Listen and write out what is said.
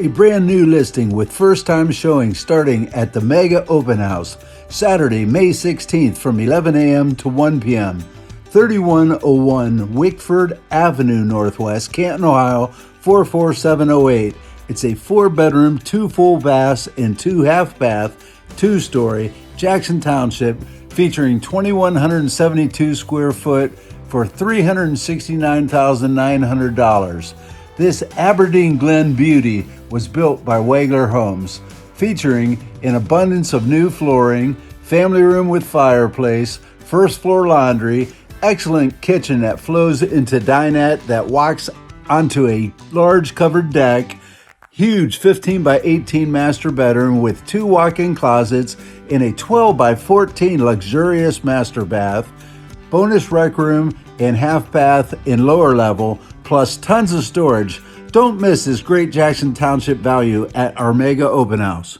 A brand new listing with first time showing starting at the Mega Open House, Saturday, May 16th from 11 a.m. to 1 p.m. 3101 Wickford Avenue Northwest, Canton, Ohio 44708. It's a 4-bedroom, 2 full baths, and 2 half bath, 2-story Jackson Township featuring 2,172 square foot for $369,900. This Aberdeen Glen beauty was built by Wagler Homes, featuring an abundance of new flooring, family room with fireplace, first floor laundry, excellent kitchen that flows into dinette that walks onto a large covered deck, huge 15 by 18 master bedroom with 2 walk-in closets and a 12 by 14 luxurious master bath, bonus rec room and half bath in lower level, plus tons of storage. Don't miss this great Jackson Township value at our Mega Open House.